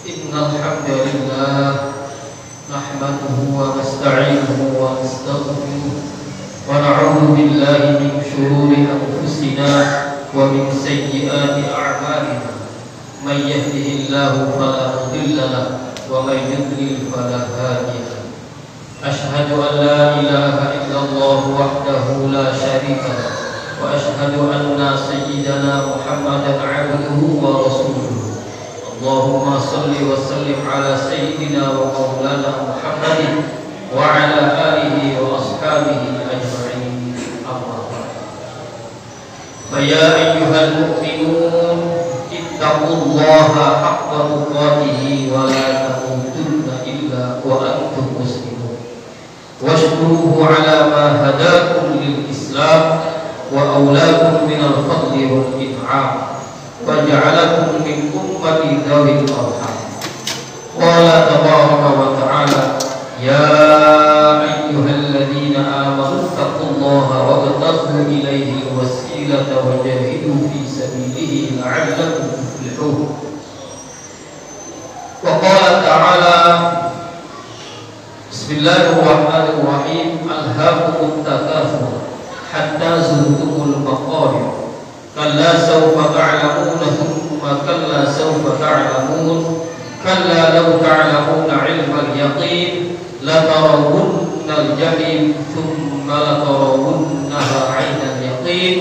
Innal hamdalillah nahmaduhu wa nasta'inuhu wa nastaghfiruh wa na'udzu billahi min shururi anfusina wa min sayyiati a'malina. May yahdihillahu fala mudilla lahu wa may yudlil fala hadiya lahu. Ashhadu an la ilaha illallah wahdahu la syarika lahu wa ashhadu anna sayyidana Muhammadan 'abduhu wa rasuluh. Allahumma salli wa sallim ala sayyidina wa maulana Muhammadin wa ala alihi wa ashabihi ajma'in. Amma ba'd. Fa ya ayyuhal mu'minun ittaqullaha haqqa tuqatih wa la tamutunna illa wa antum muslimun. Washkuruhu ala ma hadakum lil Islam wa awlakum min al-fadli wal in'am. وَجَعَلَكُمْ مِنْ أُمَّةِ ذَوِي الْأَرْحَامِ. قَالَ تَبَارَكَ وَتَعَالَى يَا أَيُّهَا الَّذِينَ آمَنُوا اتَّقُوا اللَّهَ وَابْتَغُوا إِلَيْهِ الْوَسِيلَةَ وَجَاهِدُوا فِي سَبِيلِهِ لَعَلَّكُمْ تُفْلِحُونَ. وقال تعالى بسم الله الرحمن الرحيم ألهاكم التكاثر حتى زرتم المقابر كلا سوف تعلمون ثم كلا سوف تعلمون كلا لو تعلمون علم اليقين لترون الجحيم ثم لترونها عين اليقين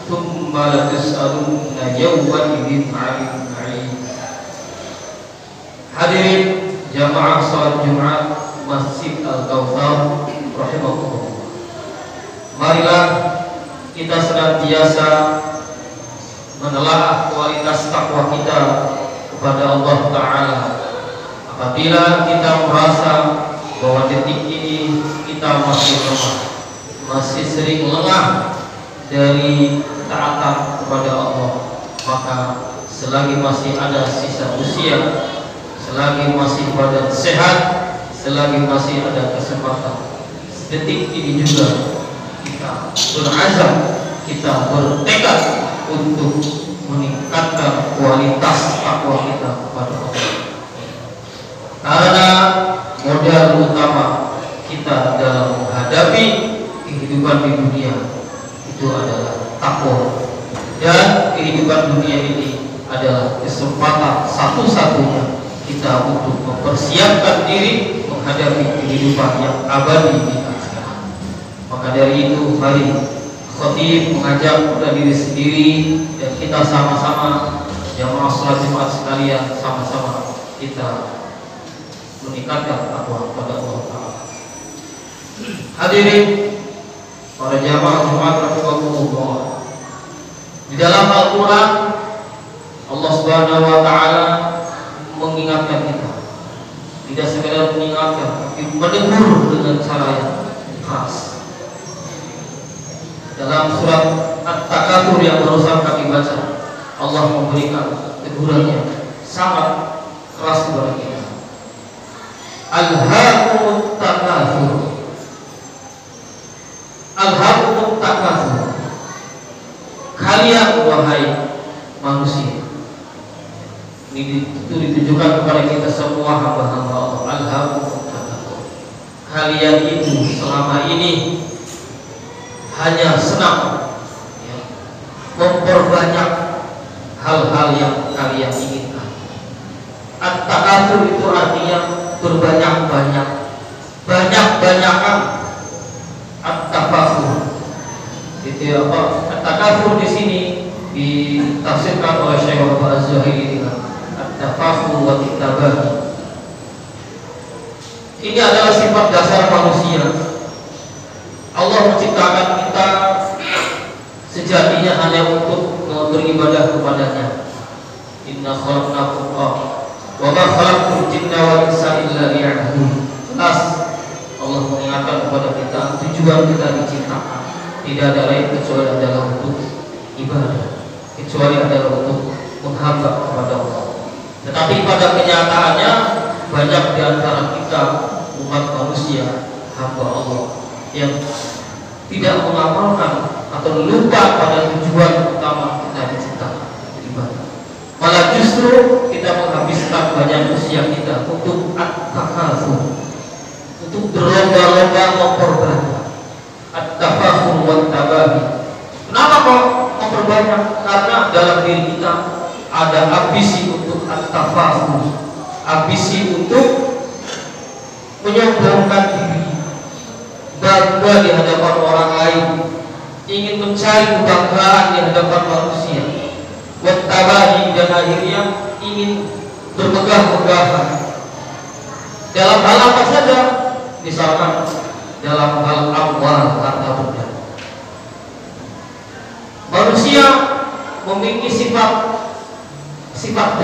ثم لتسألن يومئذ عن النعيم. Hadirin jamaah salat Jumat Masjid Al-Kautsar rahimahullah. Marilah kita senantiasa menelaah kualitas takwa kita kepada Allah Ta'ala. Apabila kita merasa bahwa detik ini kita masih lemah, masih sering lengah dari taatan kepada Allah, maka selagi masih ada sisa usia, selagi masih badan sehat, selagi masih ada kesempatan, detik ini juga kita berazam, kita bertekad untuk meningkatkan kualitas takwa kita kepada Allah. Karena modal utama kita dalam menghadapi kehidupan di dunia itu adalah takwa, dan kehidupan dunia ini adalah kesempatan satu-satunya kita untuk mempersiapkan diri menghadapi kehidupan yang abadi di akhirat. Maka dari itu mari Khatib mengajak kepada diri sendiri dan kita sama-sama jamaah salat Jumat sekalian, sama-sama kita meningkatkan takwa kepada Allah Ta'ala. Hadirin para jamaah Jumat rahimahumullah, di dalam Al-Quran Allah Subhanahu wa Ta'ala mengingatkan kita, tidak sekedar mengingatkan tapi menegur dengan cara yang keras. Dalam surat At-Takatsur yang barusan kami baca, Allah memberikan teguran yang sangat keras kepada kita. Alhaakumut takatsur. Alhaakumut takatsur. Kalian wahai manusia. Ini ditujukan kepada kita semua hamba-hamba Allah. Alhaakumut takatsur. Kalian itu selama ini hanya senang memperbanyak hal-hal yang kalian inginkan. At-takatsur itu artinya berbanyak-banyak, banyak-banyakan. At-tafakhur itu apa? At-takatsur di sini ditafsirkan oleh Syekh Muhammad Az-Zuhaili dengan at-tafakhur wa at-tabah. Ini adalah sifat dasar manusia. Allah menciptakan kita sejatinya hanya untuk beribadah kepadanya. Inna khalaqnakum wa ma khalaqtul jinna wal insa illa liya'budun. Allah mengingatkan kepada kita tujuan kita diciptakan tidak ada lain kecuali adalah untuk ibadah, kecuali adalah untuk menghamba kepada Allah. Tetapi pada kenyataannya banyak di antara kita umat manusia hamba Allah yang tidak mengamalkan atau lupa pada tujuan utama kita diciptakan, ibadah. Malah justru kita menghabiskan banyak usia manusia kita untuk at-takatsur, untuk berlomba-lomba memperbanyak at-tafakhur wa tabahi. Kenapa kok memperbanyak? Karena dalam diri kita ada ambisi untuk at-tafakhur, ambisi untuk menyombongkan diri, bangga di hadapan orang lain, ingin mencari kebanggaan di hadapan manusia, wa tabahi, dan akhirnya ingin bermegah-megahan dalam hal apa saja, misalkan dalam hal amwal, harta benda. Manusia memiliki sifat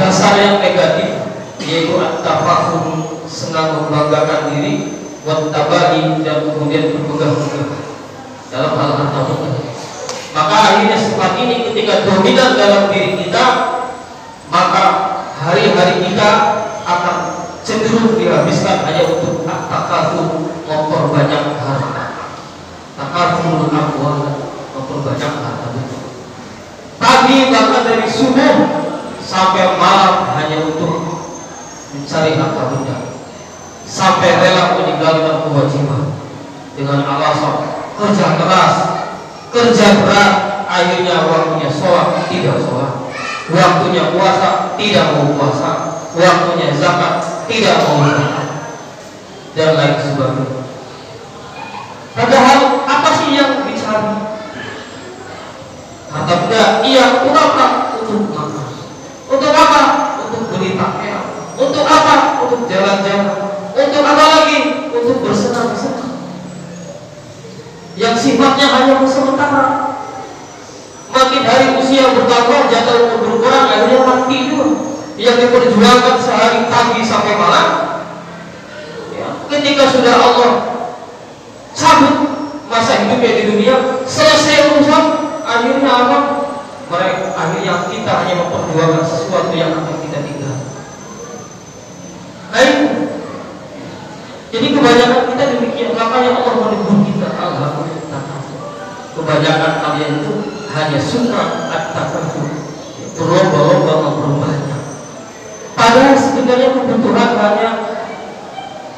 dasar yang negatif, yaitu at-tafakhur, senang membanggakan diri, wa tabahi, dan kemudian bermegah-megah dalam hal harta benda. Maka akhirnya sifat ini ketika dominan dalam diri kita, maka hari-hari kita akan cenderung dihabiskan hanya untuk at-takatsur, memperbanyak harta, takatsur amwal, memperbanyak harta benda. Pagi bahkan dari subuh sampai malam hanya untuk mencari harta benda, sampai rela meninggalkan kewajiban dengan alasan kerja keras, kerja berat, akhirnya waktunya sholat tidak sholat, waktunya puasa tidak mau puasa, waktunya zakat tidak mau zakat, dan lain sebagainya. Padahal apa sih yang dicari? Harta benda, iya, untuk apa? Untuk makan. Untuk apa? Untuk beli pakaian. Untuk apa? Untuk jalan-jalan. Untuk apa lagi? Untuk bersenang-senang yang sifatnya hanya sementara. Makin hari usia bertambah, jatah umur berkurang, akhirnya mati juga. Yang diperjuangkan sehari pagi sampai malam, ya, ketika sudah Allah cabut masa hidupnya di dunia, selesai urusan, akhirnya apa? Mereka akhirnya kita hanya memperjuangkan sesuatu yang akan kita tinggal. Nah, jadi kebanyakan kita demikian. Makanya Allah menegur kita, alhamdulillah, kebanyakan kalian itu hanya suka at-takatsur, berlomba-lomba memperbanyak. Padahal sebenarnya kebutuhan hanya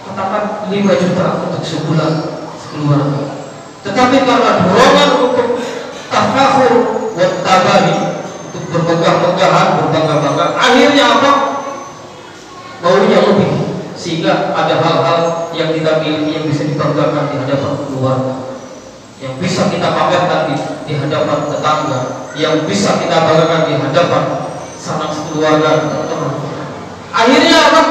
katakan 5 juta untuk sebulan sekeluarga. Tetapi karena dorongan untuk tafakhur wa tabahi, untuk bermegah-megahan, berbangga-bangga, akhirnya apa? Maunya lebih, sehingga ada hal-hal yang kita miliki yang bisa dibanggakan di hadapan keluarga, yang bisa kita pamerkan di hadapan tetangga, yang bisa kita banggakan di hadapan sanak sekeluarga dan teman. Akhirnya apa?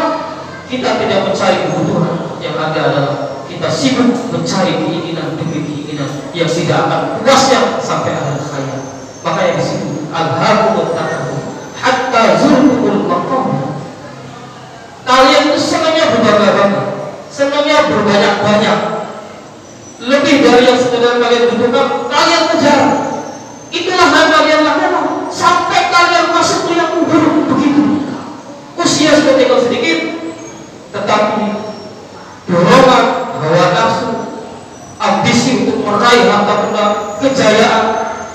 Kita tidak mencari kebutuhan, yang ada adalah kita sibuk mencari keinginan demi keinginan yang tidak akan puasnya sampai akhir hayat. Makanya di situ alhaakumut takatsur hatta zurtumul maqabir. Kalian itu senangnya berbangga-bangga, senangnya berbanyak-banyak, lebih dari yang sekedar kalian butuhkan, kalian kejar. Itulah yang kalian lakukan sampai kalian masuk ke yang buruk begitu. Usia sudah tinggal sedikit, tetapi dorongan hawa nafsu, ambisi untuk meraih harta benda, kejayaan,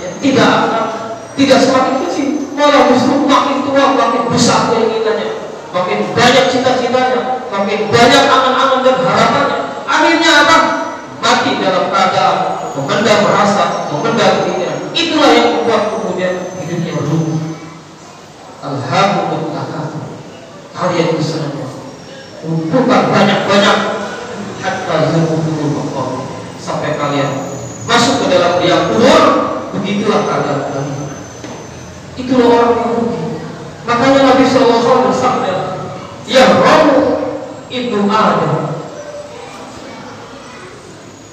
ya, tidak semakin kecil, malah justru makin tua makin besar keinginannya, makin banyak cita-citanya, makin banyak angan-angan dan harapannya. Akhirnya apa? Mati dalam keadaan memendam rasa, memendam keinginan. Itulah yang membuat kemudian hidupnya rubuh. Alhamdulillah, kalian bisa kumpulkan banyak-banyak hatta zurtumul maqabir, sampai kalian masuk ke dalam liang kubur. Begitulah keadaan kalian. Itulah orang yang rugi. Makanya Nabi SAW bersabda, ya Rabu ibnu Adam,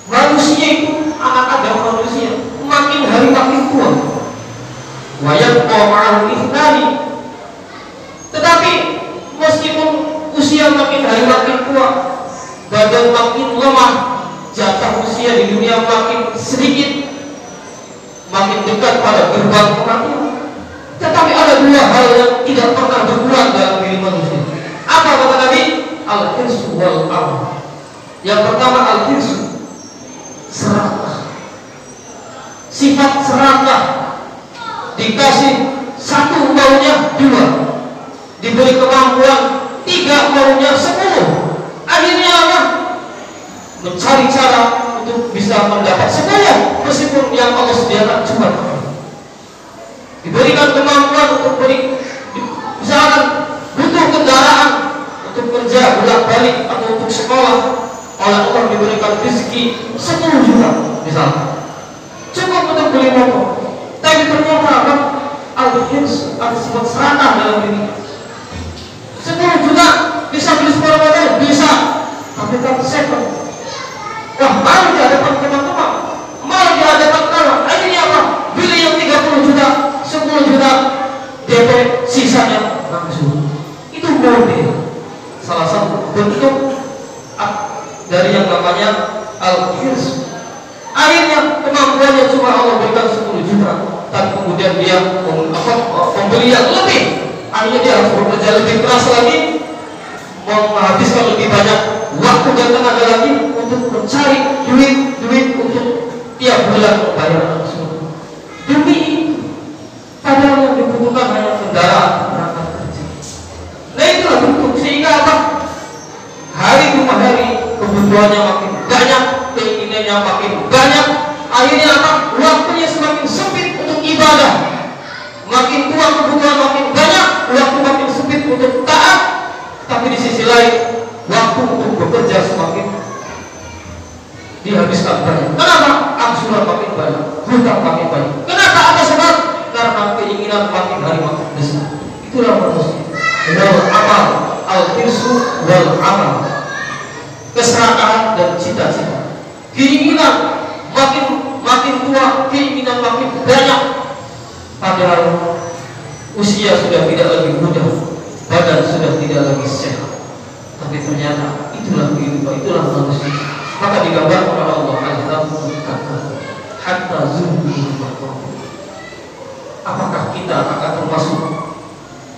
manusia itu, anak Adam manusia, makin hari makin tua. Wa yabqa ma'al ithnani, tetapi meskipun usia makin hari makin tua, badan makin lemah, jatah usia di dunia makin sedikit, makin dekat pada gerbang kematian. Tetapi ada 2 hal yang tidak pernah berkurang dalam diri manusia. Apa kata Nabi? Al-hirsu wal amal. Yang pertama al-hirsu, serakah. Sifat serakah, dikasih 1 maunya 2, diberi kemampuan 3 3, maunya 10. Akhirnya apa? Mencari cara untuk bisa mendapat 10, meskipun yang Allah sediakan cuma diberikan kemampuan untuk misalkan butuh kendaraan untuk kerja bolak-balik atau untuk sekolah, oleh Allah diberikan rezeki 10 juta misalkan, cukup untuk beli motor, tapi ternyata apa? Al-hirs ada sifat serakah dalam diri. 10 juta bisa beli sepeda motor, bisa, tapi tak second. Wah, malu di hadapan teman-teman, malu di hadapan kawan. Akhirnya apa? Beli yang 30 juta, 10 juta DP, sisanya langsung. Itu mode, salah satu bentuk dari yang namanya al-hirs. Akhirnya kemampuannya cuma Allah berikan 10 juta, tapi kemudian dia membeli yang lebih. Akhirnya dia harus bekerja lebih keras lagi, menghabiskan lebih banyak waktu dan tenaga lagi untuk mencari duit untuk tiap bulan membayar langsung. Demi padahal yang dibutuhkan hanya kendaraan berangkat kerja. Nah itulah bentuk, sehingga apa? Hari demi hari kebutuhannya makin banyak, keinginannya makin banyak. Akhirnya apa? Waktunya semakin sempit untuk ibadah. Makin tua kebutuhan makin banyak, waktu makin sempit untuk taat. Tapi di sisi lain, waktu untuk bekerja semakin dihabiskan banyak. Kenapa? Angsuran makin banyak, hutang makin banyak. Kenapa? Apa sebab? Karena keinginan makin hari makin besar. Itulah manusia. Wal amal, al-hirsu wal amal. Keserakahan dan cita-cita. Keinginan makin tua, keinginan makin banyak. Padahal usia sudah tidak lagi muda, badan sudah tidak lagi sehat. Tapi ternyata itulah kehidupan, itulah manusia. Maka digambarkan oleh Allah hatta zuhur. Apakah kita akan termasuk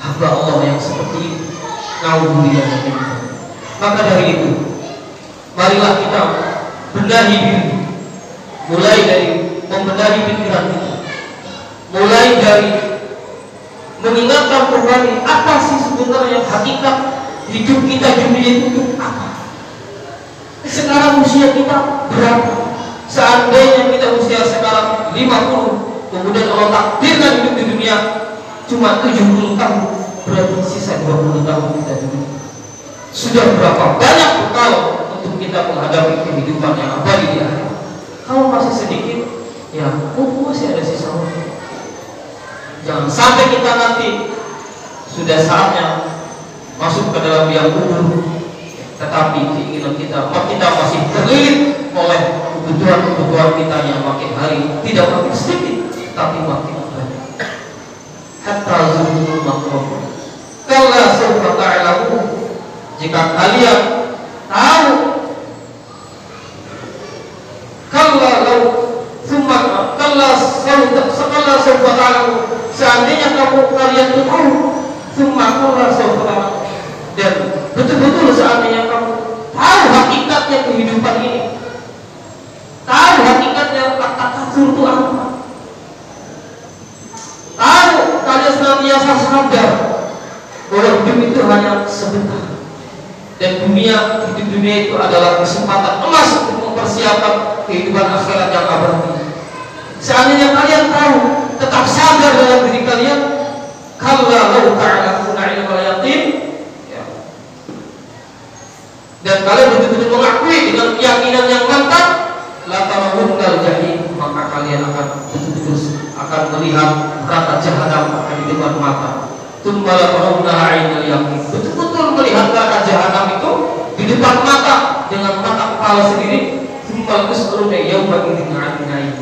hamba Allah yang seperti ini? Naudzubillah. Maka dari itu, marilah kita benahi diri, mulai dari membenahi pikiran kita, mulai dari mengingatkan kembali apa sih sebenarnya hakikat hidup kita di dunia itu untuk apa? Sekarang usia kita berapa? Seandainya kita usia sekarang 50, kemudian Allah takdirkan hidup di dunia cuma 70 tahun, berarti sisa 20 tahun kita di dunia. Sudah berapa banyak bekal untuk kita menghadapi kehidupan yang abadi di akhirat? Kalau masih sedikit, ya masih ada sisa waktu. Jangan sampai kita nanti sudah saatnya masuk ke dalam liang kubur, tetapi keinginan kita masih terlilit oleh kebutuhan kita yang makin hari tidak makin sedikit, tapi makin banyak. Hatta zurul maqam. Kalla sawfa ta'lamu. Jika kalian tahu, kalla sawfa ta'lamu. Seandainya kalian tahu, dan betul-betul seandainya kamu tahu hakikatnya kehidupan ini, tahu hakikatnya takasur itu apa, tahu kalian senantiasa sadar bahwa hidup itu hanya sebentar, dan hidup dunia itu adalah kesempatan emas untuk mempersiapkan kehidupan akhirat yang abadi. Seandainya kalian tahu, tetap sadar dalam diri kalian, kalla law ta'lamuna ilmal yaqin, dan kalian betul-betul mengakui dengan keyakinan yang mantap, la tarawunnal jahim, maka kalian akan betul-betul akan melihat neraka jahanam akan di depan mata. Tsumma la tarawunnaha 'ainal yaqin, betul-betul melihat neraka jahanam itu di depan mata dengan mata kepala sendiri. Tsumma tus'aluna yawma idzin 'anil na'im,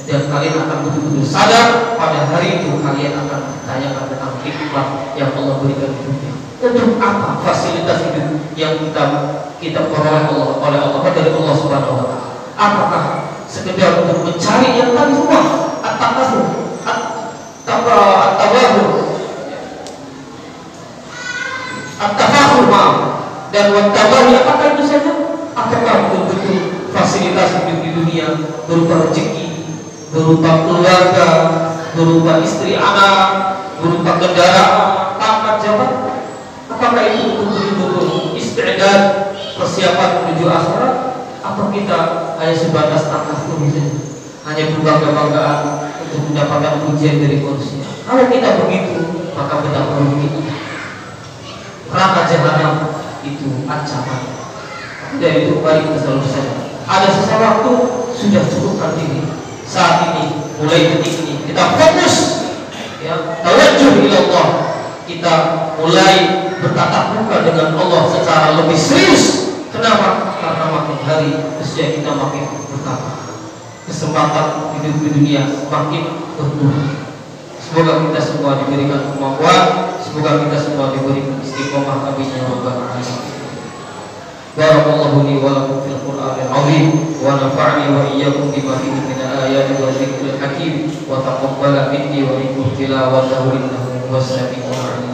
dan kalian akan betul-betul sadar pada hari itu kalian akan ditanyakan tentang hikmah yang Allah berikan di dunia. Untuk apa fasilitas hidup yang kita peroleh oleh Allah dari Allah Subhanahu wa taala? Apakah sekedar untuk mencari yang tadi semua? At-takasur, at-tafakhur dan wat-tabahi, apakah itu saja? Apakah betul-betul fasilitas hidup di dunia berupa rezeki, berupa keluarga, berupa istri anak, berupa kendaraan, pangkat jabatan? Apakah itu untuk kita hanya sebatas takafur saja, hanya berbangga-banggaan untuk mendapatkan pujian dari manusia. Kalau kita begitu, maka betapa ruginya. Neraka jahanam itu ancaman. Dari itu kembali kita selalu sadar. Ada sesuatu sudah cukupkan diri. Saat ini, mulai detik ini, kita fokus, ya, tawajjuh ila Allah. Kita mulai bertatap muka dengan Allah secara lebih serius. Kenapa? Karena makin hari usia kita makin bertambah, kesempatan hidup di dunia makin berkurang. Semoga kita semua diberikan kemampuan, semoga kita semua diberikan istiqomah. Amin ya rabbal alamin. Barakallahu li wa lakum fil Qur'anil azim wa nafa'ani wa iyyakum bima fihi min al-ayati wa dzikril hakim wa taqabbala minni wa minkum tilawatahu innahu huwas sami'ul 'alim.